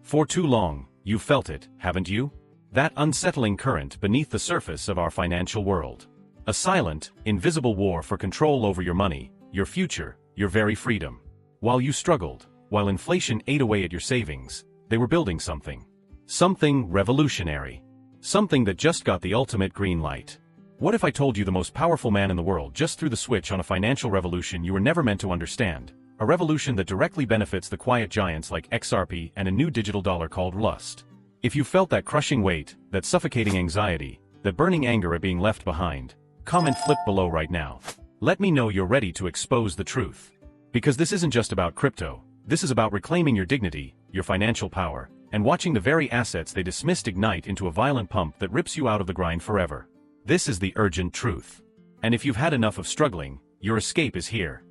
For too long, you've felt it, haven't you? That unsettling current beneath the surface of our financial world. A silent, invisible war for control over your money, your future, your very freedom. While you struggled, while inflation ate away at your savings, they were building something. Something revolutionary. Something that just got the ultimate green light. What if I told you the most powerful man in the world just threw the switch on a financial revolution you were never meant to understand? A revolution that directly benefits the quiet giants like XRP and a new digital dollar called RLUSD. If you felt that crushing weight, that suffocating anxiety, that burning anger at being left behind, comment flip below right now. Let me know you're ready to expose the truth. Because this isn't just about crypto, this is about reclaiming your dignity, your financial power, and watching the very assets they dismissed ignite into a violent pump that rips you out of the grind forever. This is the urgent truth. And if you've had enough of struggling, your escape is here.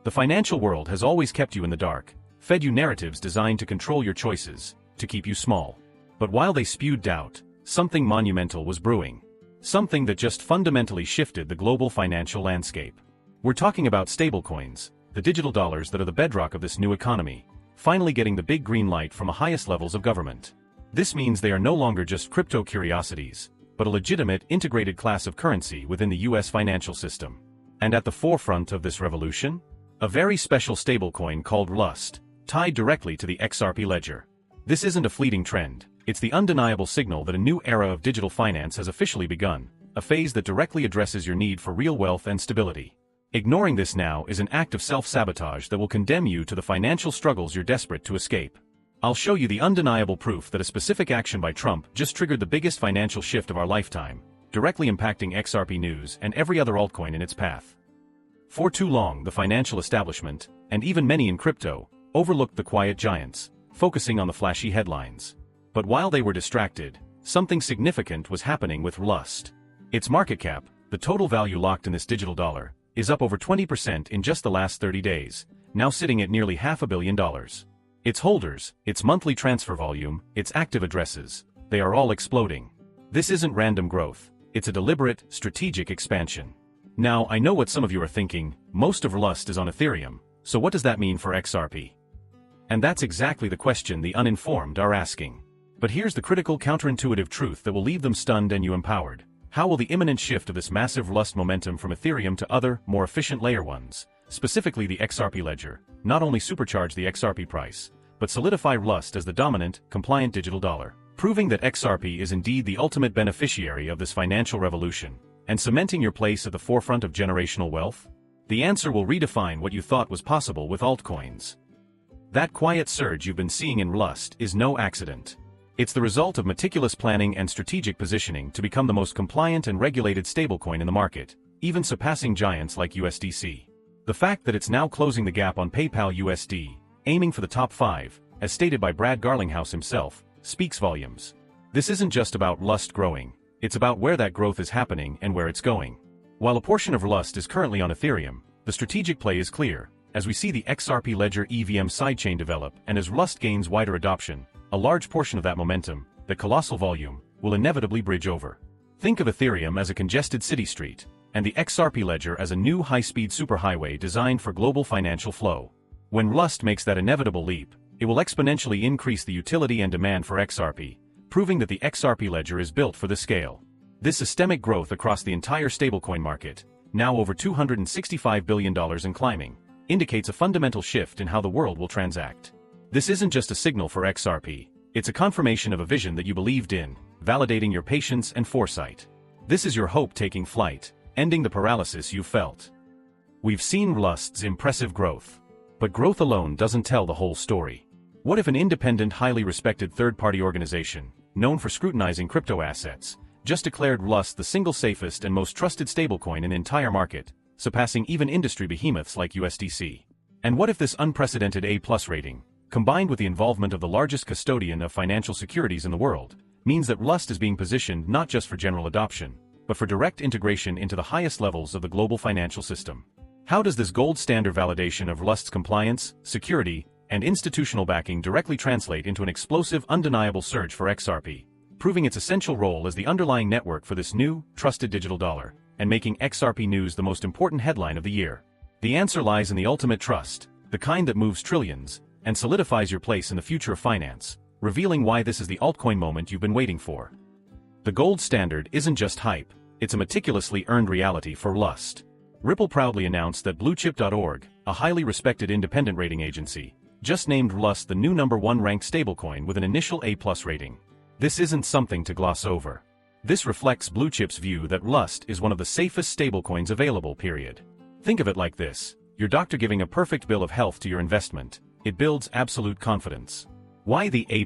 The financial world has always kept you in the dark, fed you narratives designed to control your choices, to keep you small. But while they spewed doubt, something monumental was brewing. Something that just fundamentally shifted the global financial landscape. We're talking about stablecoins, the digital dollars that are the bedrock of this new economy, finally getting the big green light from the highest levels of government. This means they are no longer just crypto curiosities, but a legitimate, integrated class of currency within the US financial system. And at the forefront of this revolution? A very special stablecoin called RLUSD, tied directly to the XRP ledger. This isn't a fleeting trend, it's the undeniable signal that a new era of digital finance has officially begun, a phase that directly addresses your need for real wealth and stability. Ignoring this now is an act of self-sabotage that will condemn you to the financial struggles you're desperate to escape. I'll show you the undeniable proof that a specific action by Trump just triggered the biggest financial shift of our lifetime, directly impacting XRP news and every other altcoin in its path. For too long, the financial establishment, and even many in crypto, overlooked the quiet giants, focusing on the flashy headlines. But while they were distracted, something significant was happening with RLUSD. Its market cap, the total value locked in this digital dollar, is up over 20% in just the last 30 days, now sitting at nearly $500 million. Its holders, its monthly transfer volume, its active addresses, they are all exploding. This isn't random growth, it's a deliberate, strategic expansion. Now, I know what some of you are thinking, most of RLUSD is on Ethereum, so what does that mean for XRP? And that's exactly the question the uninformed are asking. But here's the critical counterintuitive truth that will leave them stunned and you empowered. How will the imminent shift of this massive RLUSD momentum from Ethereum to other, more efficient layer ones, specifically the XRP ledger, not only supercharge the XRP price, but solidify RLUSD as the dominant, compliant digital dollar, proving that XRP is indeed the ultimate beneficiary of this financial revolution, and cementing your place at the forefront of generational wealth? The answer will redefine what you thought was possible with altcoins. That quiet surge you've been seeing in RLUSD is no accident. It's the result of meticulous planning and strategic positioning to become the most compliant and regulated stablecoin in the market, even surpassing giants like USDC. The fact that it's now closing the gap on PayPal USD, aiming for the top 5, as stated by Brad Garlinghouse himself, speaks volumes. This isn't just about RLUSD growing, it's about where that growth is happening and where it's going. While a portion of RLUSD is currently on Ethereum, the strategic play is clear. As we see the XRP ledger EVM sidechain develop and as RLUSD gains wider adoption, a large portion of that momentum, the colossal volume, will inevitably bridge over. Think of Ethereum as a congested city street, and the XRP ledger as a new high-speed superhighway designed for global financial flow. When RLUSD makes that inevitable leap, it will exponentially increase the utility and demand for XRP, proving that the XRP ledger is built for this scale. This systemic growth across the entire stablecoin market, now over $265 billion and climbing, indicates a fundamental shift in how the world will transact. This isn't just a signal for XRP, it's a confirmation of a vision that you believed in, validating your patience and foresight. This is your hope taking flight, ending the paralysis you felt. We've seen RLUSD's impressive growth. But growth alone doesn't tell the whole story. What if an independent, highly respected third-party organization, known for scrutinizing crypto assets, just declared RLUSD the single safest and most trusted stablecoin in the entire market, surpassing even industry behemoths like USDC? And what if this unprecedented A+ rating, combined with the involvement of the largest custodian of financial securities in the world, means that RLUSD is being positioned not just for general adoption, but for direct integration into the highest levels of the global financial system? How does this gold standard validation of RLUSD's compliance, security, and institutional backing directly translate into an explosive, undeniable surge for XRP, proving its essential role as the underlying network for this new, trusted digital dollar, and making XRP news the most important headline of the year? The answer lies in the ultimate trust, the kind that moves trillions, and solidifies your place in the future of finance, revealing why this is the altcoin moment you've been waiting for. The gold standard isn't just hype, it's a meticulously earned reality for RLUSD. Ripple proudly announced that bluechip.org, a highly respected independent rating agency, just named RLUSD the new #1 ranked stablecoin with an initial A+ rating. This isn't something to gloss over. This reflects Bluechip's view that RLUSD is one of the safest stablecoins available, period. Think of it like this: your doctor giving a perfect bill of health to your investment. It builds absolute confidence. Why the A+?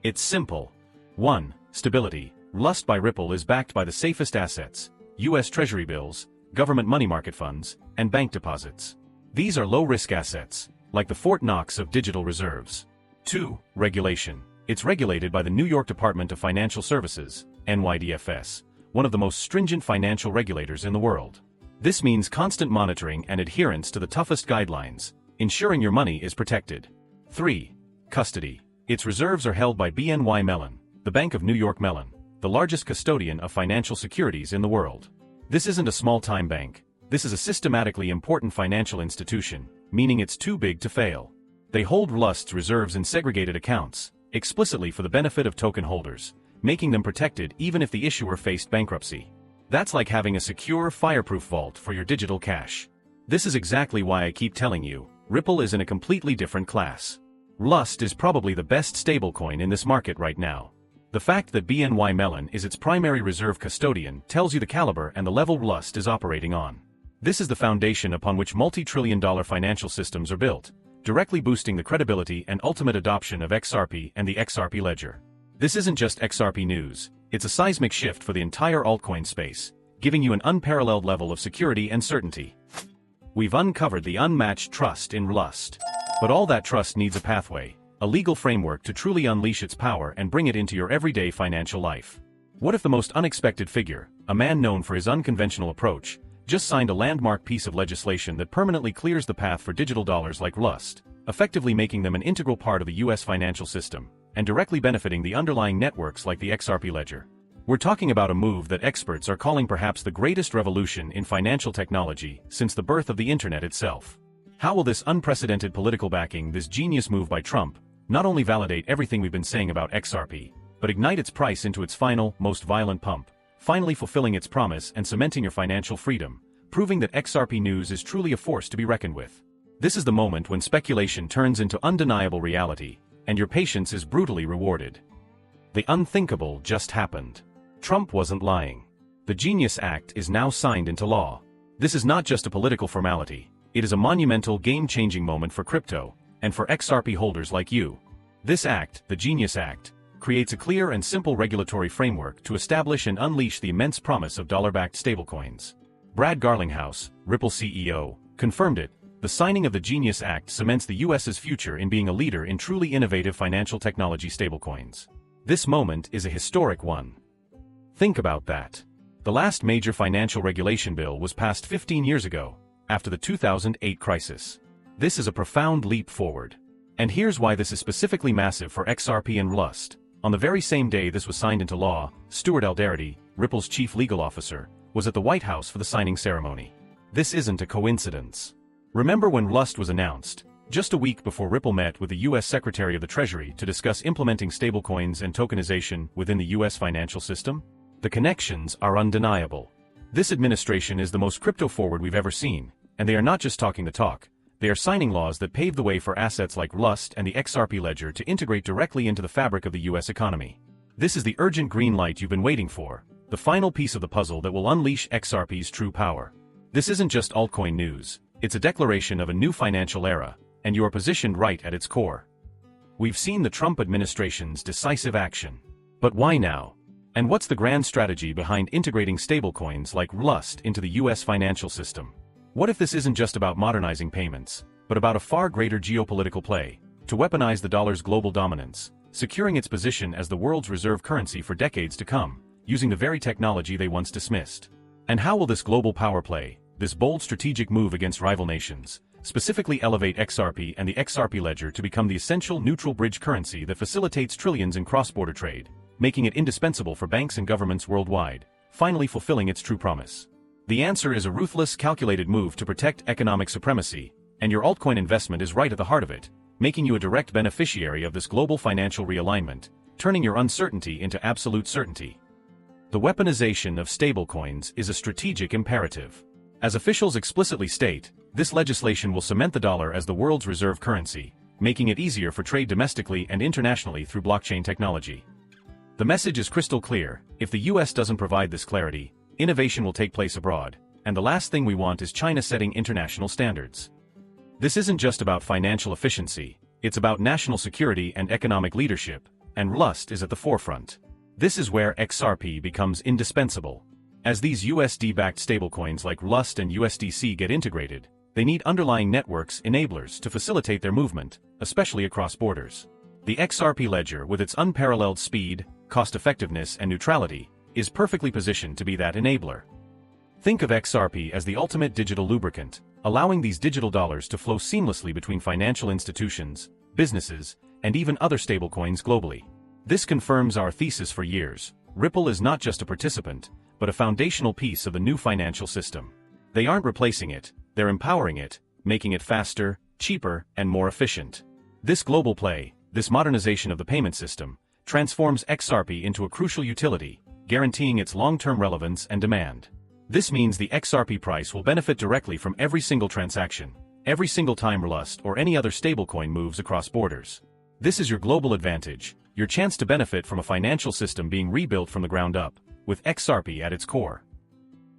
It's simple. 1. Stability. RLUSD by Ripple is backed by the safest assets: US Treasury bills, government money market funds, and bank deposits. These are low-risk assets, like the Fort Knox of digital reserves. 2. Regulation. It's regulated by the New York Department of Financial Services, NYDFS, one of the most stringent financial regulators in the world. This means constant monitoring and adherence to the toughest guidelines, ensuring your money is protected. 3. Custody. Its reserves are held by BNY Mellon, the Bank of New York Mellon, the largest custodian of financial securities in the world. This isn't a small-time bank. This is a systematically important financial institution, meaning it's too big to fail. They hold RLUSD's reserves in segregated accounts, explicitly for the benefit of token holders, making them protected even if the issuer faced bankruptcy. That's like having a secure, fireproof vault for your digital cash. This is exactly why I keep telling you, Ripple is in a completely different class. RLUSD is probably the best stablecoin in this market right now. The fact that BNY Mellon is its primary reserve custodian tells you the caliber and the level RLUSD is operating on. This is the foundation upon which multi-trillion-dollar financial systems are built, directly boosting the credibility and ultimate adoption of XRP and the XRP ledger. This isn't just XRP news, it's a seismic shift for the entire altcoin space, giving you an unparalleled level of security and certainty. We've uncovered the unmatched trust in RLUSD. But all that trust needs a pathway, a legal framework to truly unleash its power and bring it into your everyday financial life. What if the most unexpected figure, a man known for his unconventional approach, just signed a landmark piece of legislation that permanently clears the path for digital dollars like RLUSD, effectively making them an integral part of the US financial system, and directly benefiting the underlying networks like the XRP ledger? We're talking about a move that experts are calling perhaps the greatest revolution in financial technology since the birth of the internet itself. How will this unprecedented political backing, this genius move by Trump, not only validate everything we've been saying about XRP, but ignite its price into its final, most violent pump, finally fulfilling its promise and cementing your financial freedom, proving that XRP news is truly a force to be reckoned with? This is the moment when speculation turns into undeniable reality, and your patience is brutally rewarded. The unthinkable just happened. Trump wasn't lying. The Genius Act is now signed into law. This is not just a political formality, it is a monumental game-changing moment for crypto, and for XRP holders like you. This act, the Genius Act, creates a clear and simple regulatory framework to establish and unleash the immense promise of dollar-backed stablecoins. Brad Garlinghouse, Ripple CEO, confirmed it. The signing of the Genius Act cements the US's future in being a leader in truly innovative financial technology stablecoins. This moment is a historic one. Think about that. The last major financial regulation bill was passed 15 years ago, after the 2008 crisis. This is a profound leap forward. And here's why this is specifically massive for XRP and RLUSD. On the very same day this was signed into law, Stuart Alderety, Ripple's chief legal officer, was at the White House for the signing ceremony. This isn't a coincidence. Remember when RLUSD was announced, just a week before Ripple met with the U.S. Secretary of the Treasury to discuss implementing stablecoins and tokenization within the U.S. financial system? The connections are undeniable. This administration is the most crypto-forward we've ever seen, and they are not just talking the talk. They are signing laws that pave the way for assets like RLUSD and the XRP ledger to integrate directly into the fabric of the U.S. economy. This is the urgent green light you've been waiting for, the final piece of the puzzle that will unleash XRP's true power. This isn't just altcoin news, it's a declaration of a new financial era, and you are positioned right at its core. We've seen the Trump administration's decisive action. But why now? And what's the grand strategy behind integrating stablecoins like RLUSD into the U.S. financial system? What if this isn't just about modernizing payments, but about a far greater geopolitical play, to weaponize the dollar's global dominance, securing its position as the world's reserve currency for decades to come, using the very technology they once dismissed? And how will this global power play, this bold strategic move against rival nations, specifically elevate XRP and the XRP ledger to become the essential neutral bridge currency that facilitates trillions in cross-border trade, making it indispensable for banks and governments worldwide, finally fulfilling its true promise? The answer is a ruthless, calculated move to protect economic supremacy, and your altcoin investment is right at the heart of it, making you a direct beneficiary of this global financial realignment, turning your uncertainty into absolute certainty. The weaponization of stablecoins is a strategic imperative. As officials explicitly state, this legislation will cement the dollar as the world's reserve currency, making it easier for trade domestically and internationally through blockchain technology. The message is crystal clear: if the US doesn't provide this clarity, innovation will take place abroad, and the last thing we want is China setting international standards. This isn't just about financial efficiency, it's about national security and economic leadership, and RLUSD is at the forefront. This is where XRP becomes indispensable. As these USD-backed stablecoins like RLUSD and USDC get integrated, they need underlying networks enablers to facilitate their movement, especially across borders. The XRP ledger, with its unparalleled speed, cost-effectiveness, and neutrality, is perfectly positioned to be that enabler. Think of XRP as the ultimate digital lubricant, allowing these digital dollars to flow seamlessly between financial institutions, businesses, and even other stablecoins globally. This confirms our thesis for years: Ripple is not just a participant, but a foundational piece of the new financial system. They aren't replacing it, they're empowering it, making it faster, cheaper, and more efficient. This global play, this modernization of the payment system, transforms XRP into a crucial utility, guaranteeing its long-term relevance and demand. This means the XRP price will benefit directly from every single transaction, every single time RLUSD or any other stablecoin moves across borders. This is your global advantage, your chance to benefit from a financial system being rebuilt from the ground up, with XRP at its core.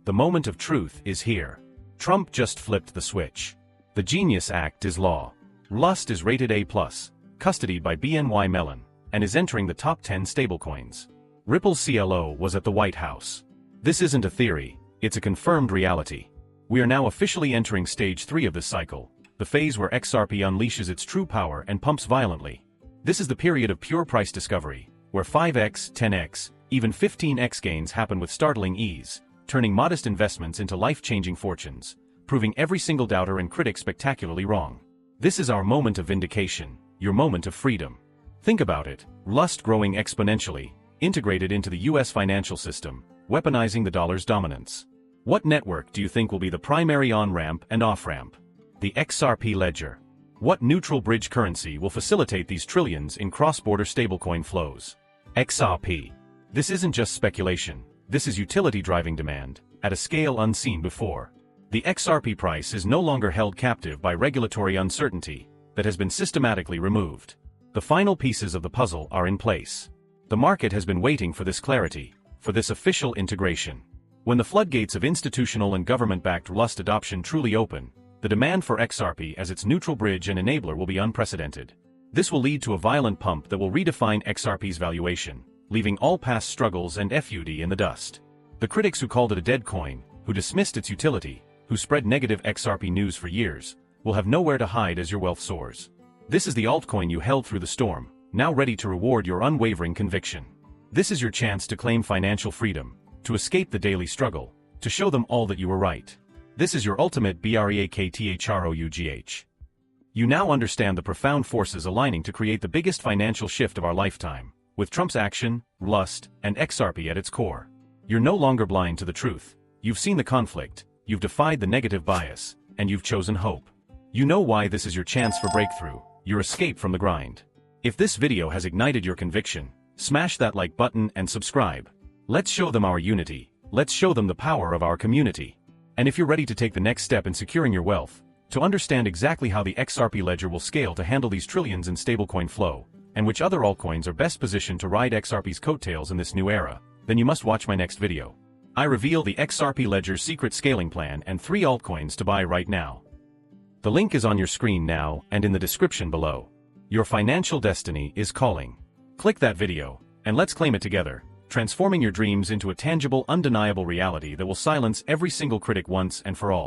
The moment of truth is here. Trump just flipped the switch. The Genius Act is law. RLUSD is rated A+, custodied by BNY Mellon, and is entering the top 10 stablecoins. Ripple's CLO was at the White House. This isn't a theory, it's a confirmed reality. We are now officially entering stage 3 of this cycle, the phase where XRP unleashes its true power and pumps violently. This is the period of pure price discovery, where 5x, 10x, even 15x gains happen with startling ease, turning modest investments into life-changing fortunes, proving every single doubter and critic spectacularly wrong. This is our moment of vindication, your moment of freedom. Think about it: RLUSD growing exponentially, integrated into the US financial system, weaponizing the dollar's dominance. What network do you think will be the primary on-ramp and off-ramp? The XRP ledger. What neutral bridge currency will facilitate these trillions in cross-border stablecoin flows? XRP. This isn't just speculation, this is utility driving demand, at a scale unseen before. The XRP price is no longer held captive by regulatory uncertainty that has been systematically removed. The final pieces of the puzzle are in place. The market has been waiting for this clarity, for this official integration. When the floodgates of institutional and government-backed RLUSD adoption truly open, the demand for XRP as its neutral bridge and enabler will be unprecedented. This will lead to a violent pump that will redefine XRP's valuation, leaving all past struggles and FUD in the dust. The critics who called it a dead coin, who dismissed its utility, who spread negative XRP news for years, will have nowhere to hide as your wealth soars. This is the altcoin you held through the storm, now ready to reward your unwavering conviction. This is your chance to claim financial freedom, to escape the daily struggle, to show them all that you were right. This is your ultimate BREAKTHROUGH. You now understand the profound forces aligning to create the biggest financial shift of our lifetime, with Trump's action, RLUSD, and XRP at its core. You're no longer blind to the truth. You've seen the conflict, you've defied the negative bias, and you've chosen hope. You know why this is your chance for breakthrough, your escape from the grind. If this video has ignited your conviction, smash that like button and subscribe. Let's show them our unity, let's show them the power of our community. And if you're ready to take the next step in securing your wealth, to understand exactly how the XRP ledger will scale to handle these trillions in stablecoin flow, and which other altcoins are best positioned to ride XRP's coattails in this new era, then you must watch my next video. I reveal the XRP ledger's secret scaling plan and 3 altcoins to buy right now. The link is on your screen now and in the description below. Your financial destiny is calling. Click that video, and let's claim it together, transforming your dreams into a tangible, undeniable reality that will silence every single critic once and for all.